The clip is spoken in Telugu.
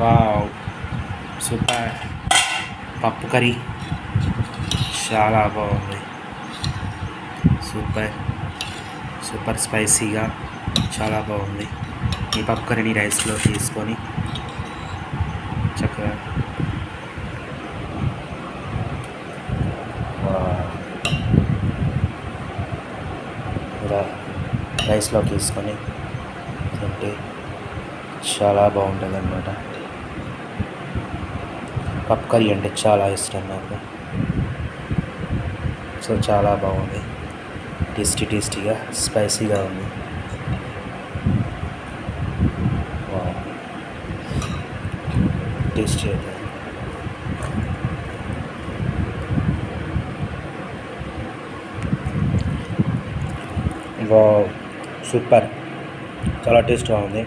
Wow, super. పప్పు కర్రీ చాలా బాగుంది. సూపర్ సూపర్ స్పైసీగా చాలా బాగుంది. ఈ పప్పు కర్రీని రైస్లో తీసుకొని చక్కగా ఇలా రైస్లో తీసుకొని తింటే చాలా బాగుంటుంది అన్నమాట. పప్పు కర్రీ అంటే చాలా ఇష్టం నాకు. సో చాలా బాగుంది, టేస్టీగా స్పైసీగా ఉంది. టేస్టీ అయితే సూపర్, చాలా టేస్ట్గా ఉంది.